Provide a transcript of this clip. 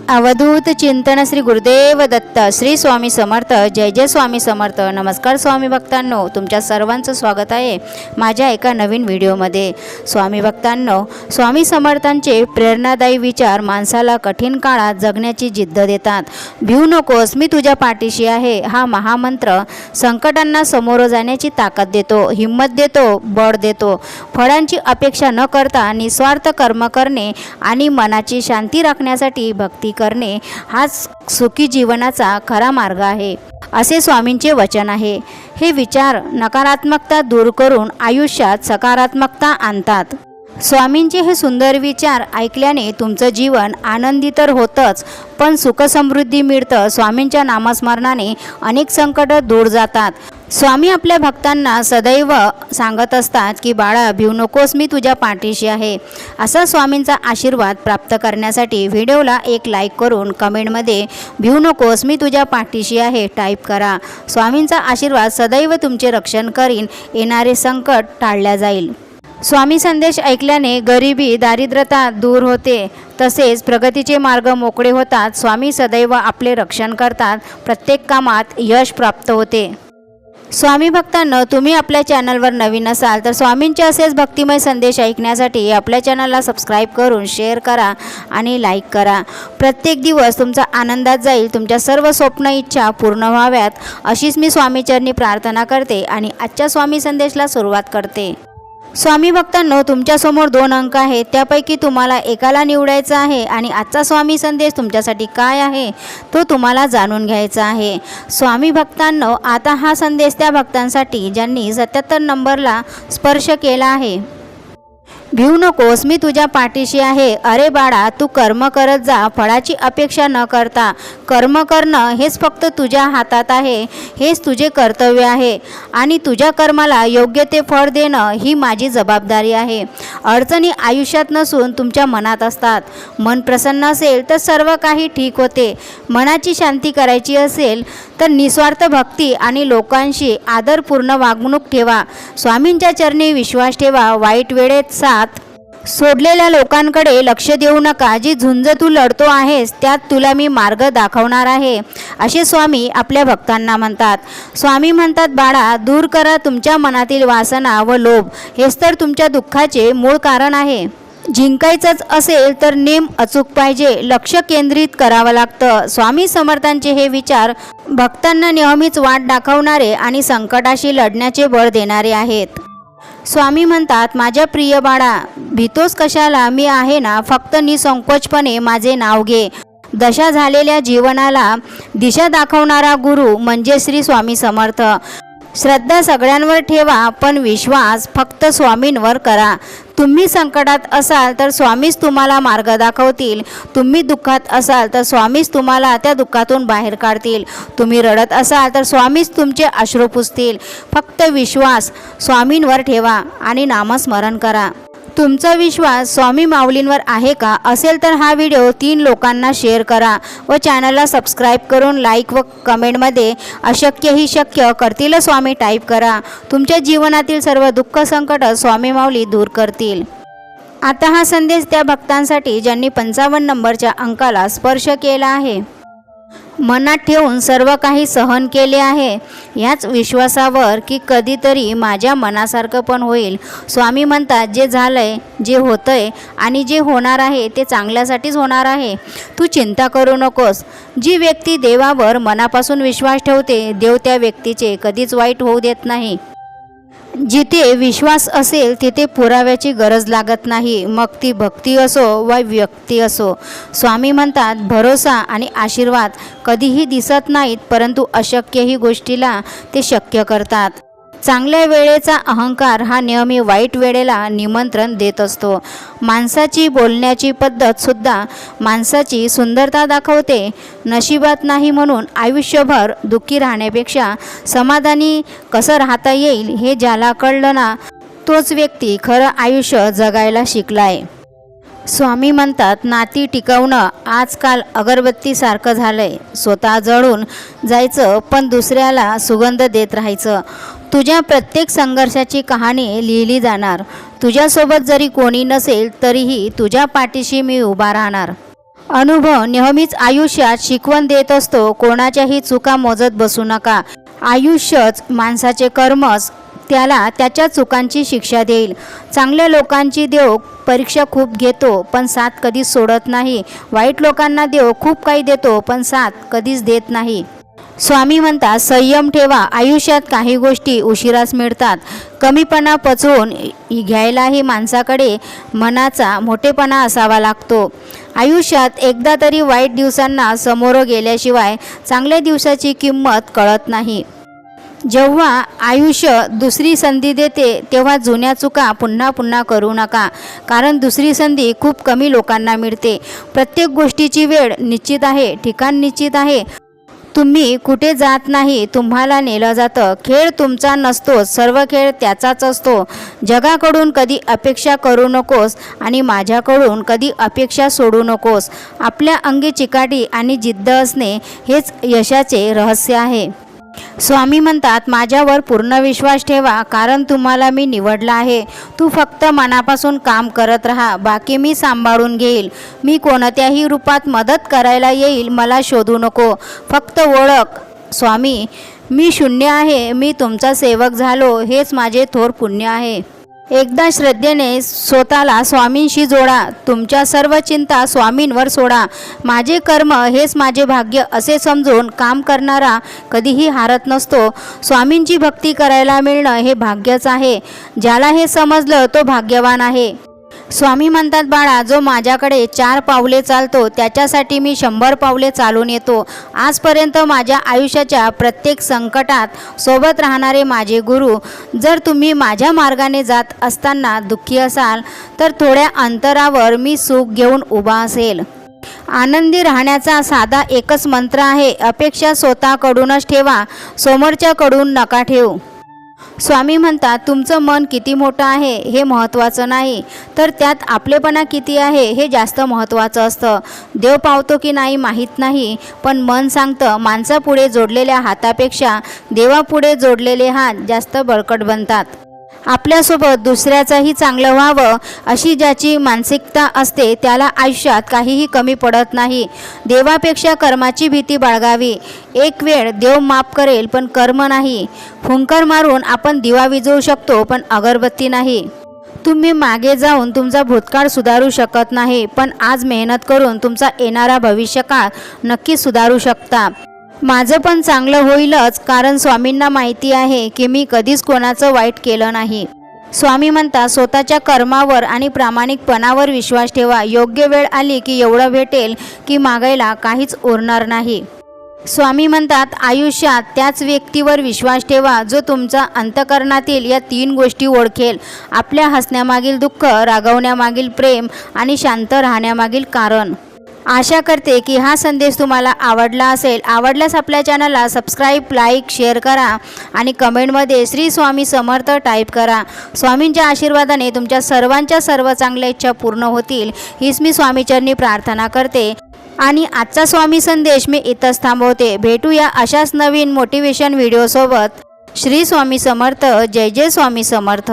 अवधूत चिंतन श्री गुरुदेव दत्त श्री स्वामी समर्थ जय जय स्वामी समर्थ। नमस्कार स्वामी भक्तांनो, तुमच्या सर्वांचं स्वागत आहे माझ्या एका नवीन व्हिडिओमध्ये। स्वामी भक्तांनो, स्वामी समर्थांचे प्रेरणादायी विचार माणसाला कठीण काळात जगण्याची जिद्द देतात। भिवू नकोस, मी तुझ्या पाठीशी आहे हा महामंत्र संकटांना समोर जाण्याची ताकद देतो, हिंमत देतो, बळ देतो। फळांची अपेक्षा न करता निस्वार्थ कर्म करणे आणि मनाची शांती राखण्यासाठी भक्ती करणे हाच सुखी जीवनाचा खरा मार्ग आहे, असे स्वामींचे वचन आहे। हे विचार नकारात्मकता दूर करून आयुष्यात सकारात्मकता आणतात। स्वामींचे हे सुंदर विचार ऐकल्याने तुमचं जीवन आनंदी तर होतच, पण सुखसमृद्धी मिळतं। स्वामींच्या नामस्मरणाने अनेक संकट दूर जातात। स्वामी आपल्या भक्तांना सदैव सांगत असतात की बाळा, भिवू नकोस, मी तुझ्या पाठीशी आहे। असा स्वामींचा आशीर्वाद प्राप्त करण्यासाठी व्हिडिओला एक लाईक करून कमेंटमध्ये भिवू नकोस, मी तुझ्या पाठीशी आहे टाईप करा। स्वामींचा आशीर्वाद सदैव तुमचे रक्षण करीन, येणारे संकट टाळल्या जाईल। स्वामी संदेश ऐकल्याने गरिबी दारिद्र्यता दूर होते, तसेच प्रगतीचे मार्ग मोकळे होतात। स्वामी सदैव आपले रक्षण करतात, प्रत्येक कामात यश प्राप्त होते। स्वामी भक्तांनो, तुम्ही आपल्या चॅनलवर नवीन असाल तर स्वामींचे असेच भक्तिमय संदेश ऐकण्यासाठी आपल्या चॅनलला सबस्क्राईब करून शेअर करा आणि लाईक करा। प्रत्येक दिवस तुमचा आनंदात जाईल, तुमच्या सर्व स्वप्न इच्छा पूर्ण व्हाव्यात अशीच मी स्वामीचरणी प्रार्थना करते आणि आजच्या स्वामी संदेशला सुरुवात करते। स्वामी भक्तांनो, तुमच्यासमोर 2 अंक आहेत, त्यापैकी तुम्हाला एकाला निवडायचं आहे आणि आजचा स्वामी संदेश तुमच्यासाठी काय आहे तो तुम्हाला जाणून घ्यायचा आहे। स्वामी भक्तांनो, आता हा संदेश त्या भक्तांसाठी ज्यांनी 77 नंबरला स्पर्श केला आहे। भिवू नकोस, मी तुझ्या पाठीशी आहे। अरे बाळा, तू कर्म करत जा, फळाची अपेक्षा न करता। कर्म करणं हेच फक्त तुझ्या हातात आहे, हेच तुझे कर्तव्य आहे आणि तुझ्या कर्माला योग्य ते फळ देणं ही माझी जबाबदारी आहे। अडचणी आयुष्यात नसून तुमच्या मनात असतात। मन प्रसन्न असेल तर सर्व काही ठीक होते। मनाची शांती करायची असेल तर निस्वार्थ भक्ती आणि लोकांशी आदरपूर्ण वागणूक ठेवा। स्वामींच्या चरणी विश्वास ठेवा। वाईट वेळेत साथ सोडलेल्या लोकांकडे लक्ष देऊ नका। जी झुंज तू लढतो आहेस त्यात तुला मी मार्ग दाखवणार आहे, असे स्वामी आपल्या भक्तांना म्हणतात। स्वामी म्हणतात, बाळा, दूर करा तुमच्या मनातील वासना व लोभ, हेच तर तुमच्या दुःखाचे मूळ कारण आहे। जिंकायचंच असेल तर नेम अचूक पाहिजे, लक्ष केंद्रित करावं लागतं। स्वामी समर्थांचे हे विचार भक्तांना नेहमीच वाट दाखवणारे आणि संकटाशी लढण्याचे बळ देणारे आहेत। स्वामी म्हणतात, माझ्या प्रिय बाळा, भीतोस कशाला, मी आहे ना, फक्त निसंकोचपणे माझे नाव घे। दशा झालेल्या जीवनाला दिशा दाखवणारा गुरु म्हणजे श्री स्वामी समर्थ। श्रद्धा सगळ्यांवर ठेवा, पण विश्वास फक्त स्वामींवर करा। तुम्ही संकटात असाल तर स्वामीच तुम्हाला मार्ग दाखवतील। तुम्ही दुःखात असाल तर स्वामीच तुम्हाला त्या दुःखातून बाहेर काढतील। तुम्ही रडत असाल तर स्वामीच तुमचे अश्रू पुसतील। फक्त विश्वास स्वामींवर ठेवा आणि नामस्मरण करा। तुमचा विश्वास स्वामी माऊलींवर आहे का? असेल तर हा व्हिडिओ 3 लोकांना शेअर करा व चॅनलला सबस्क्राईब करून लाईक व कमेंटमध्ये अशक्य ही शक्य करतील स्वामी टाईप करा। तुमच्या जीवनातील सर्व दुःख संकट स्वामी माऊली दूर करतील। आता हा संदेश त्या भक्तांसाठी ज्यांनी 55 नंबरच्या अंकाला स्पर्श केला आहे। मनात ठेवून सर्व काही सहन केले आहे, याच विश्वासावर की कधीतरी माझ्या मनासारखं पण होईल। स्वामी म्हणतात, जे झालंय, जे होतंय आणि जे होणार आहे ते चांगल्यासाठीच होणार आहे। तू चिंता करू नकोस। जी व्यक्ती देवावर मनापासून विश्वास ठेवते, देव त्या व्यक्तीचे कधीच वाईट होऊ देत नाही। जिथे विश्वास असेल तिथे पुराव्याची गरज लागत नाही, मग ती भक्ती असो वा व्यक्ती असो। स्वामी म्हणतात, भरोसा आणि आशीर्वाद कधीही दिसत नाहीत, परंतु अशक्य ही गोष्टीला ते शक्य करतात। चांगल्या वेळेचा अहंकार हा नेहमी वाईट वेळेला निमंत्रण देत असतो। माणसाची बोलण्याची पद्धतसुद्धा माणसाची सुंदरता दाखवते। नशिबात नाही म्हणून आयुष्यभर दुःखी राहण्यापेक्षा समाधानी कसं राहता येईल हे ज्याला कळलं ना, तोच व्यक्ती खरं आयुष्य जगायला शिकलाय। स्वामी म्हणतात, नाती टिकवणं आजकाल अगरबत्तीसारखं झालंय। स्वतः जळून जायचं पण दुसऱ्याला सुगंध देत राहायचं। तुझ्या प्रत्येक संघर्षाची कहाणी लिहिली जाणार। तुझ्यासोबत जरी कोणी नसेल तरीही तुझ्या पाठीशी मी उभा राहणार। अनुभव नेहमीच आयुष्यात शिकवण देत असतो. कोणाच्याही चुका मोजत बसू नका. आयुष्यच माणसाचे कर्मच त्याला त्याच्या चुकांची शिक्षा देईल. चांगल्या लोकांची देव परीक्षा खूप घेतो पण साथ कधीच सोडत नाही. वाईट लोकांना देव खूप काही देतो पण साथ कधीच देत नाही. स्वामी म्हणतात, संयम ठेवा. आयुष्यात काही गोष्टी उशिरास मिळतात. कमीपणा पचवून घ्यायलाही माणसाकडे मनाचा मोठेपणा असावा लागतो. आयुष्यात एकदा तरी वाईट दिवसांना समोर गेल्याशिवाय चांगल्या दिवसाची किंमत कळत नाही. जेव्हा आयुष्य दुसरी संधी देते तेव्हा जुन्या चुका पुन्हा पुन्हा करू नका, कारण दुसरी संधी खूप कमी लोकांना मिळते. प्रत्येक गोष्टीची वेळ निश्चित आहे, ठिकाण निश्चित आहे. तुम्ही कुठे जात नाही, तुम्हाला नेलं जातं. खेळ तुमचा नसतो, सर्व खेळ त्याचाच असतो. जगाकडून कधी अपेक्षा करू नकोस आणि माझ्याकडून कधी अपेक्षा सोडू नकोस. आपल्या अंगी चिकाटी आणि जिद्द असणे हेच यशाचे रहस्य आहे. स्वामी म्हणतात, माझ्यावर पूर्ण विश्वास ठेवा, कारण तुम्हाला मी निवडलं आहे. तू फक्त मनापासून काम करत राहा, बाकी मी सांभाळून घेईल. मी कोणत्याही रूपात मदत करायला येईल, मला शोधू नको, फक्त ओळख. स्वामी, मी शून्य आहे, मी तुमचा सेवक झालो, हेच माझे थोर पुण्य आहे. एकदा श्रद्धेने स्वतःला स्वामींशी जोडा. तुमच्या सर्व चिंता स्वामींवर सोडा. माझे कर्म हेच माझे भाग्य असे समजून काम करणारा कधीही हारत नसतो. स्वामींची भक्ती करायला मिळणं हे भाग्यच आहे. ज्याला हे समजलं तो भाग्यवान आहे. स्वामी म्हणतात, बाळा, जो माझ्याकडे 4 पावले चालतो त्याच्यासाठी मी 100 पावले चालून येतो. आजपर्यंत माझ्या आयुष्याच्या प्रत्येक संकटात सोबत राहणारे माझे गुरु. जर तुम्ही माझ्या मार्गाने जात असताना दुःखी असाल तर थोड्या अंतरावर मी सुख घेऊन उभा असेल. आनंदी राहण्याचा साधा एकच मंत्र आहे, अपेक्षा स्वतःकडूनच ठेवा, समोरच्याकडून नका ठेवू. स्वामी म्हणतात, तुमचं मन किती मोठं आहे हे महत्त्वाचं नाही, तर त्यात आपलेपणा किती आहे हे जास्त महत्त्वाचं असतं. देव पावतो की नाही माहीत नाही, पण मन सांगतं, माणसापुढे जोडलेल्या हातापेक्षा देवापुढे जोडलेले हात जास्त बळकट बनतात. आपल्यासोबत दुसऱ्याचंही चांगलं व्हावं अशी ज्याची मानसिकता असते त्याला आयुष्यात काहीही कमी पडत नाही. देवापेक्षा कर्माची भीती बाळगावी. एक वेळ देव माफ करेल पण कर्म नाही. फुंकर मारून आपण दिवा विझवू शकतो पण अगरबत्ती नाही. तुम्ही मागे जाऊन तुमचा भूतकाळ सुधारू शकत नाही, पण आज मेहनत करून तुमचा येणारा भविष्यकाळ नक्की सुधारू शकता. माझं पण चांगलं होईलच, कारण स्वामींना माहिती आहे की मी कधीच कोणाचं वाईट केलं नाही. स्वामी म्हणतात, स्वतःच्या कर्मावर आणि प्रामाणिकपणावर विश्वास ठेवा. योग्य वेळ आली की एवढं भेटेल की मागायला काहीच उरणार नाही. स्वामी म्हणतात, आयुष्यात त्याच व्यक्तीवर विश्वास ठेवा जो तुमचा अंतःकरणातील या 3 गोष्टी ओळखेल. आपल्या हसण्यामागील दुःख, रागवण्यामागील प्रेम आणि शांत राहण्यामागील कारण. आशा करते की हा संदेश तुम्हाला आवडला असेल. आवडल्यास आपल्या चॅनलला सबस्क्राईब, लाईक, शेअर करा आणि कमेंटमध्ये श्री स्वामी समर्थ टाईप करा. स्वामींच्या आशीर्वादाने तुमच्या सर्वांच्या सर्व चांगल्या इच्छा पूर्ण होतील हीच मी स्वामीचरणी प्रार्थना करते. आणि आजचा स्वामी संदेश मी इथंच थांबवते. भेटूया अशाच नवीन मोटिवेशन व्हिडिओसोबत. श्री स्वामी समर्थ. जय जय स्वामी समर्थ.